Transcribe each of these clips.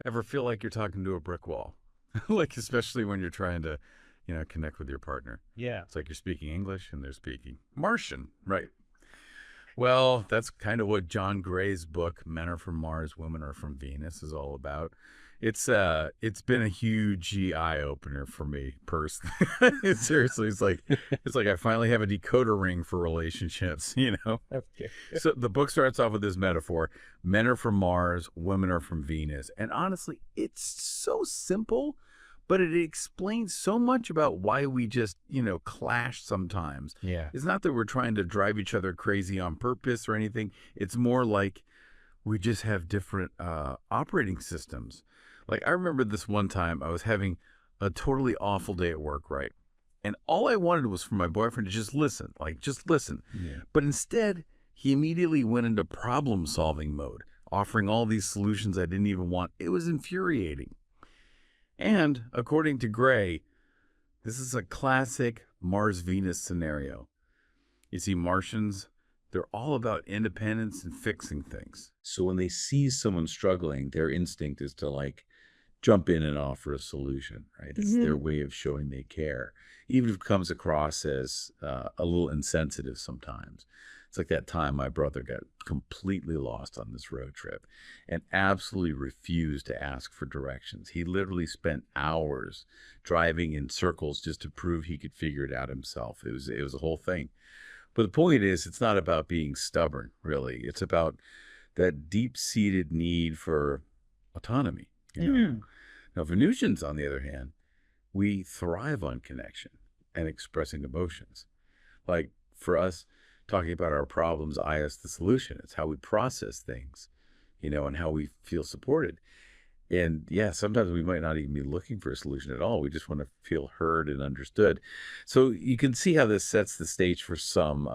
Ever feel like you're talking to a brick wall? Like, especially when you're trying to, connect with your partner. Yeah. It's like you're speaking English and they're speaking Martian, right? Well, that's kind of what John Gray's book, Men Are From Mars, Women Are From Venus, is all about. It's been a huge eye opener for me personally. Seriously, it's like I finally have a decoder ring for relationships. Okay. So the book starts off with this metaphor: men are from Mars, women are from Venus. And honestly, it's so simple, but it explains so much about why we just, clash sometimes. Yeah. It's not that we're trying to drive each other crazy on purpose or anything. It's more like we just have different operating systems. Like, I remember this one time I was having a totally awful day at work, right? And all I wanted was for my boyfriend to just listen, like, just listen. Yeah. But instead, he immediately went into problem solving mode, offering all these solutions I didn't even want. It was infuriating. And according to Gray, this is a classic Mars Venus scenario. You see, Martians, they're all about independence and fixing things. So when they see someone struggling, their instinct is to like jump in and offer a solution, right? It's their way of showing they care, even if it comes across as a little insensitive sometimes. It's like that time my brother got completely lost on this road trip and absolutely refused to ask for directions. He literally spent hours driving in circles just to prove he could figure it out himself. It was a whole thing. But the point is, it's not about being stubborn, really. It's about that deep-seated need for autonomy. Now, Venusians, on the other hand, we thrive on connection and expressing emotions. Like, for us, talking about our problems, I as the solution. It's how we process things, and how we feel supported. And yeah, sometimes we might not even be looking for a solution at all. We just want to feel heard and understood. So you can see how this sets the stage for some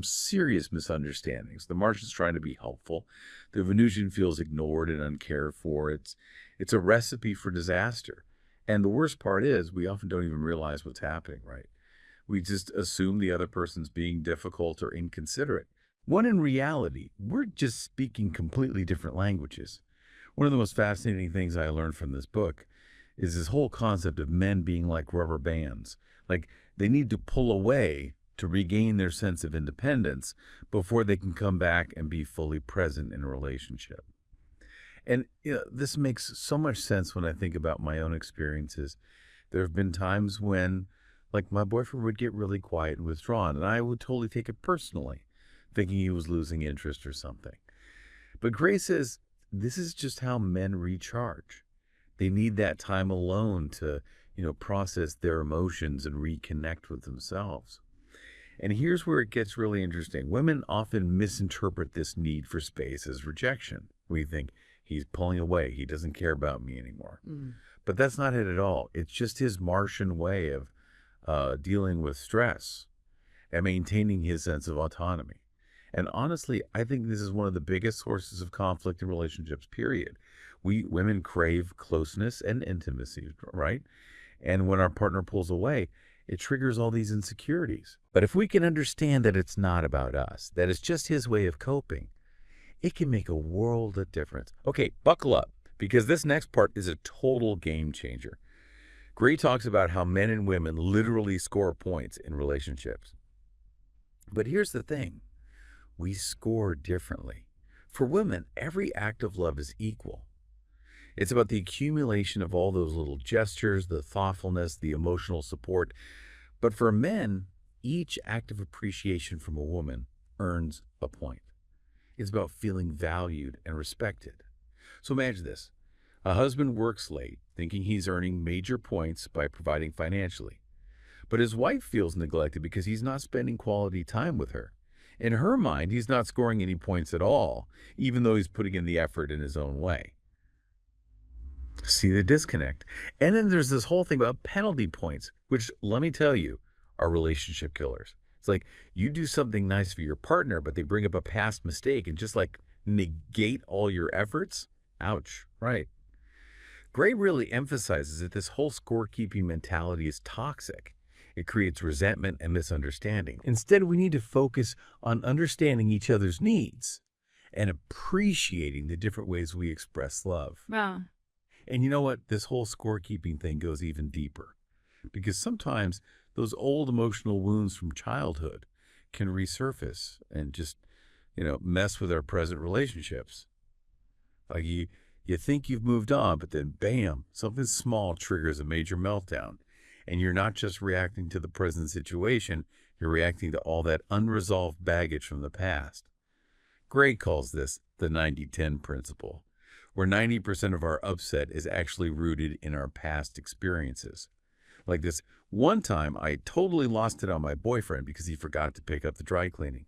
serious misunderstandings. The Martian's trying to be helpful. The Venusian feels ignored and uncared for. It's a recipe for disaster. And the worst part is we often don't even realize what's happening, right? We just assume the other person's being difficult or inconsiderate. When in reality, we're just speaking completely different languages. One of the most fascinating things I learned from this book is this whole concept of men being like rubber bands. Like, they need to pull away to regain their sense of independence before they can come back and be fully present in a relationship. And this makes so much sense when I think about my own experiences. There have been times when, like, my boyfriend would get really quiet and withdrawn, and I would totally take it personally, thinking he was losing interest or something. But Gray says this is just how men recharge. They need that time alone to, process their emotions and reconnect with themselves. And here's where it gets really interesting. Women often misinterpret this need for space as rejection. We think he's pulling away. He doesn't care about me anymore. But that's not it at all. It's just his Martian way of dealing with stress and maintaining his sense of autonomy. And honestly, I think this is one of the biggest sources of conflict in relationships, period. We women crave closeness and intimacy, right? And when our partner pulls away, it triggers all these insecurities. But if we can understand that it's not about us, that it's just his way of coping, it can make a world of difference. Okay, buckle up, because this next part is a total game changer. Gray talks about how men and women literally score points in relationships. But here's the thing. We score differently. For women, every act of love is equal. It's about the accumulation of all those little gestures, the thoughtfulness, the emotional support. But for men, each act of appreciation from a woman earns a point. It's about feeling valued and respected. So imagine this. A husband works late, thinking he's earning major points by providing financially. But his wife feels neglected because he's not spending quality time with her. In her mind, he's not scoring any points at all, even though he's putting in the effort in his own way. See the disconnect? And then there's this whole thing about penalty points, which, let me tell you, are relationship killers. It's like you do something nice for your partner, but they bring up a past mistake and just like negate all your efforts. Ouch, right? Gray really emphasizes that this whole scorekeeping mentality is toxic. It creates resentment and misunderstanding. Instead, we need to focus on understanding each other's needs and appreciating the different ways we express love. Wow. And you know what? This whole scorekeeping thing goes even deeper because sometimes those old emotional wounds from childhood can resurface and just, mess with our present relationships. Like you think you've moved on, but then bam, something small triggers a major meltdown. And you're not just reacting to the present situation, you're reacting to all that unresolved baggage from the past. Gray calls this the 90-10 principle, where 90% of our upset is actually rooted in our past experiences. Like this one time, I totally lost it on my boyfriend because he forgot to pick up the dry cleaning.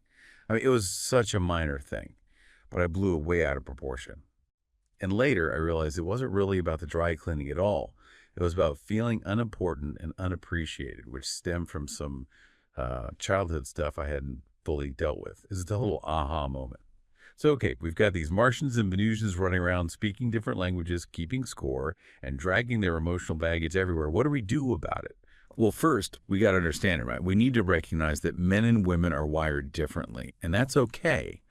I mean, it was such a minor thing, but I blew it way out of proportion. And later, I realized it wasn't really about the dry cleaning at all. It was about feeling unimportant and unappreciated, which stemmed from some childhood stuff I hadn't fully dealt with. It was a total aha moment. So, okay, we've got these Martians and Venusians running around speaking different languages, keeping score, and dragging their emotional baggage everywhere. What do we do about it? Well, first, we got to understand it, right? We need to recognize that men and women are wired differently, and that's okay.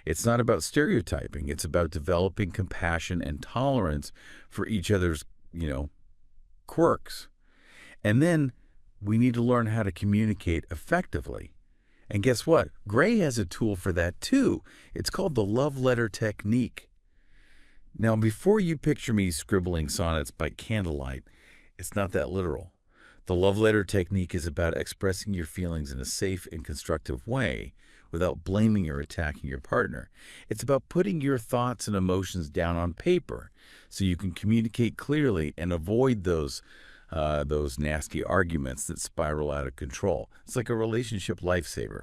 It's not about stereotyping. It's about developing compassion and tolerance for each other's, quirks. And then we need to learn how to communicate effectively. And guess what? Gray has a tool for that too. It's called the love letter technique. Now, before you picture me scribbling sonnets by candlelight, it's not that literal. The love letter technique is about expressing your feelings in a safe and constructive way without blaming or attacking your partner. It's about putting your thoughts and emotions down on paper so you can communicate clearly and avoid those nasty arguments that spiral out of control. It's like a relationship lifesaver.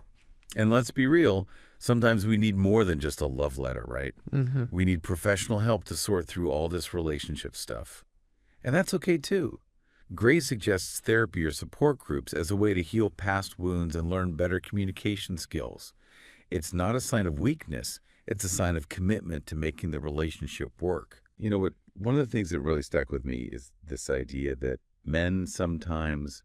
And let's be real, sometimes we need more than just a love letter, right? Mm-hmm. We need professional help to sort through all this relationship stuff. And that's okay too. Gray suggests therapy or support groups as a way to heal past wounds and learn better communication skills. It's not a sign of weakness. It's a sign of commitment to making the relationship work. You know what? One of the things that really stuck with me is this idea that men sometimes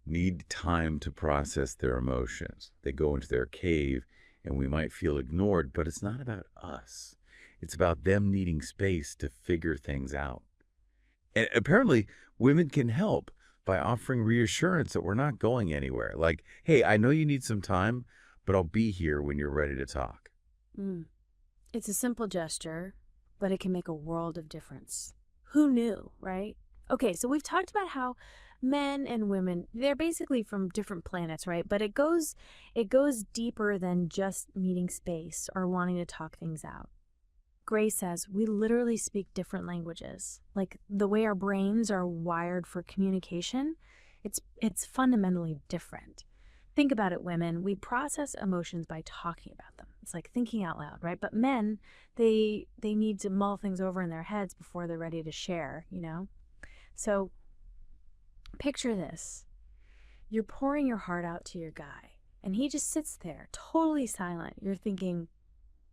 need time to process their emotions. They go into their cave and we might feel ignored, but it's not about us. It's about them needing space to figure things out. And apparently, women can help by offering reassurance that we're not going anywhere. Like, hey, I know you need some time, but I'll be here when you're ready to talk. It's a simple gesture, but it can make a world of difference. Who knew, right? Okay, so we've talked about how men and women, they're basically from different planets, right? But it goes deeper than just needing space or wanting to talk things out. Gray says we literally speak different languages. Like the way our brains are wired for communication, it's fundamentally different. Think about it, women. We process emotions by talking about them. It's like thinking out loud, right? But men, they need to mull things over in their heads before they're ready to share, So picture this. You're pouring your heart out to your guy, and he just sits there, totally silent. You're thinking,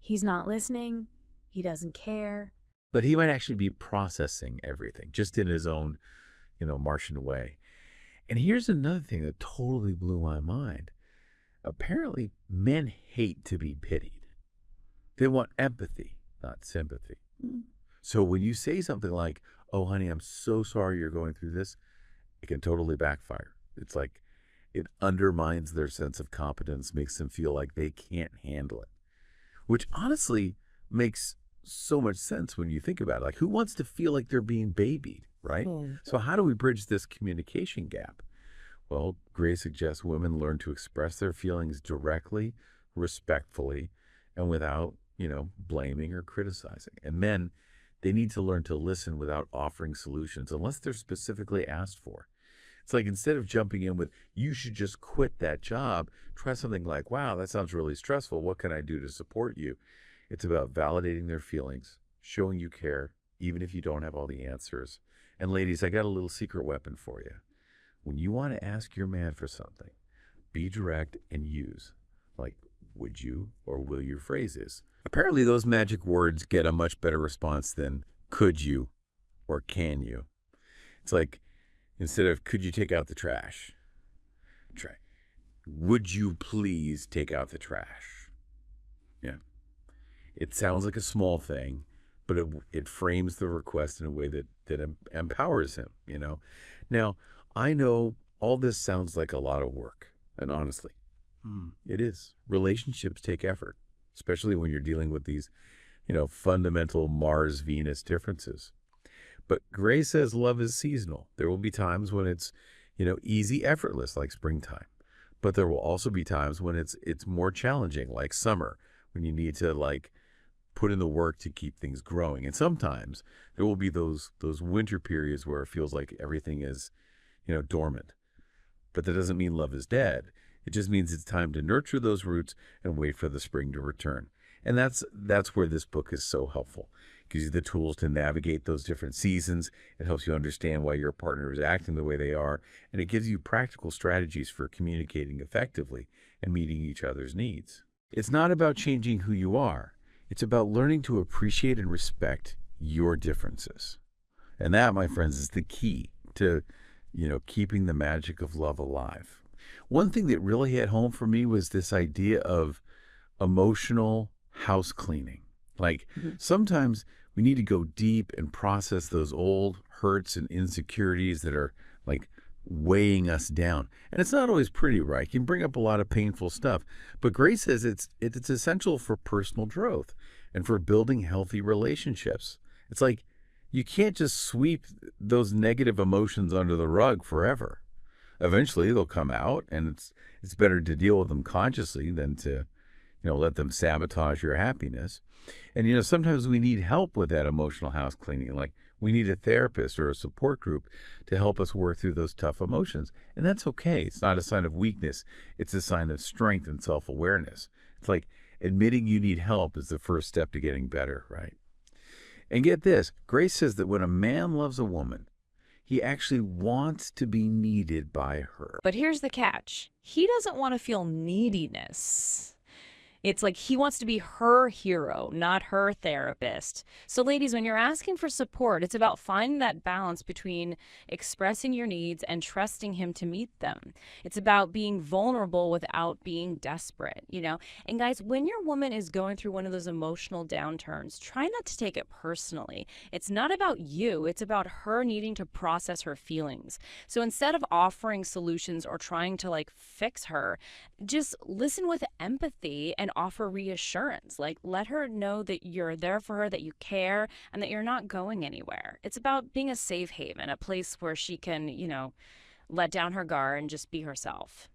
he's not listening. He doesn't care. But he might actually be processing everything just in his own, Martian way. And here's another thing that totally blew my mind. Apparently, men hate to be pitied. They want empathy, not sympathy. So when you say something like, oh, honey, I'm so sorry you're going through this, it can totally backfire. It's like it undermines their sense of competence, makes them feel like they can't handle it, which honestly makes so much sense when you think about it. Like, who wants to feel like they're being babied, right? So how do we bridge this communication gap? Well, Gray suggests women learn to express their feelings directly, respectfully, and without, blaming or criticizing. And men, they need to learn to listen without offering solutions unless they're specifically asked for. It's like instead of jumping in with, you should just quit that job, try something like, wow, that sounds really stressful. What can I do to support you? It's about validating their feelings, showing you care, even if you don't have all the answers. And ladies, I got a little secret weapon for you. When you want to ask your man for something, be direct and use, like, would you or will you phrases. Apparently, those magic words get a much better response than could you or can you. It's like, instead of could you take out the trash, try, would you please take out the trash? Yeah. It sounds like a small thing, but it frames the request in a way that empowers him, you know? Now, I know all this sounds like a lot of work, and honestly, it is. Relationships take effort, especially when you're dealing with these, fundamental Mars-Venus differences. But Gray says love is seasonal. There will be times when it's, easy, effortless, like springtime. But there will also be times when it's more challenging, like summer, when you need to put in the work to keep things growing. And sometimes there will be those winter periods where it feels like everything is, dormant. But that doesn't mean love is dead. It just means it's time to nurture those roots and wait for the spring to return. And that's where this book is so helpful. It gives you the tools to navigate those different seasons. It helps you understand why your partner is acting the way they are. And it gives you practical strategies for communicating effectively and meeting each other's needs. It's not about changing who you are. It's about learning to appreciate and respect your differences. And that, my friends, is the key to, keeping the magic of love alive. One thing that really hit home for me was this idea of emotional house cleaning. Sometimes we need to go deep and process those old hurts and insecurities that are weighing us down. And it's not always pretty, right? It can bring up a lot of painful stuff. But Grace says it's essential for personal growth and for building healthy relationships. It's like you can't just sweep those negative emotions under the rug forever. Eventually they'll come out, and it's better to deal with them consciously than to let them sabotage your happiness. And sometimes we need help with that emotional house cleaning. Like we need a therapist or a support group to help us work through those tough emotions. And that's okay. It's not a sign of weakness. It's a sign of strength and self-awareness. It's like admitting you need help is the first step to getting better, right? And get this, Grace says that when a man loves a woman, he actually wants to be needed by her. But here's the catch. He doesn't want to feel neediness. It's like he wants to be her hero, not her therapist. So ladies, when you're asking for support, it's about finding that balance between expressing your needs and trusting him to meet them. It's about being vulnerable without being desperate, And guys, when your woman is going through one of those emotional downturns, try not to take it personally. It's not about you. It's about her needing to process her feelings. So instead of offering solutions or trying to fix her, just listen with empathy and offer reassurance. Let her know that you're there for her, that you care, and that you're not going anywhere. It's about being a safe haven, a place where she can, let down her guard and just be herself.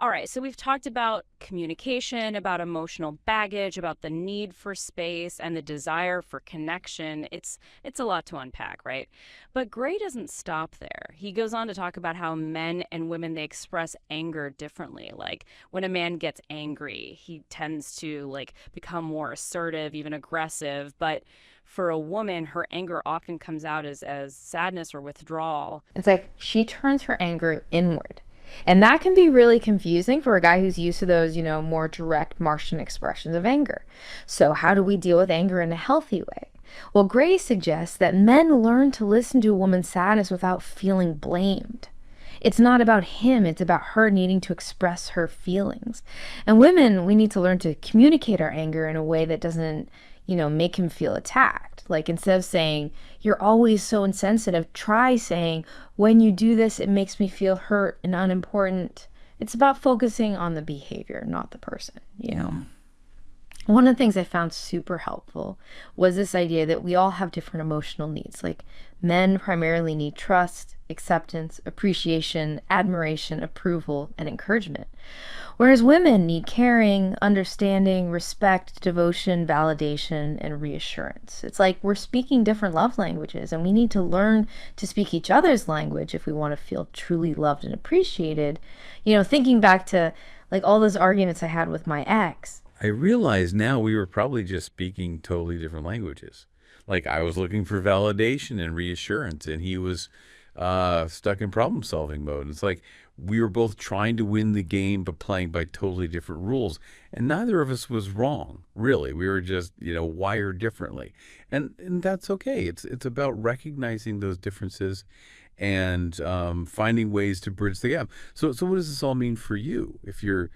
All right, so we've talked about communication, about emotional baggage, about the need for space and the desire for connection. It's a lot to unpack, right? But Gray doesn't stop there. He goes on to talk about how men and women, they express anger differently. Like when a man gets angry, he tends to become more assertive, even aggressive. But for a woman, her anger often comes out as sadness or withdrawal. It's like she turns her anger inward. And that can be really confusing for a guy who's used to those, more direct Martian expressions of anger. So how do we deal with anger in a healthy way? Well, Gray suggests that men learn to listen to a woman's sadness without feeling blamed. It's not about him, it's about her needing to express her feelings. And women, we need to learn to communicate our anger in a way that doesn't make him feel attacked. Instead of saying, you're always so insensitive, try saying, when you do this, it makes me feel hurt and unimportant. It's about focusing on the behavior, not the person, One of the things I found super helpful was this idea that we all have different emotional needs. Men primarily need trust, acceptance, appreciation, admiration, approval, and encouragement. Whereas women need caring, understanding, respect, devotion, validation, and reassurance. It's like we're speaking different love languages, and we need to learn to speak each other's language if we want to feel truly loved and appreciated. Thinking back to all those arguments I had with my ex. I realize now we were probably just speaking totally different languages. I was looking for validation and reassurance, and he was stuck in problem-solving mode. It's like we were both trying to win the game, but playing by totally different rules. And neither of us was wrong, really. We were just, wired differently. And that's okay. It's about recognizing those differences and finding ways to bridge the gap. So what does this all mean for you? If you're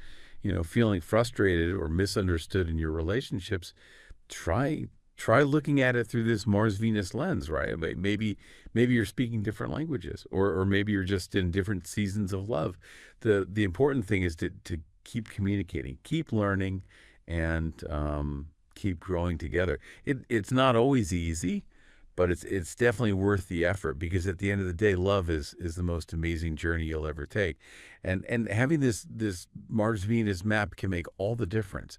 feeling frustrated or misunderstood in your relationships, try try looking at it through this Mars-Venus lens, right? Maybe you're speaking different languages, or maybe you're just in different seasons of love. The important thing is to keep communicating, keep learning, and keep growing together. It's not always easy, but it's definitely worth the effort, because at the end of the day, love is the most amazing journey you'll ever take. And having this Mars Venus map can make all the difference.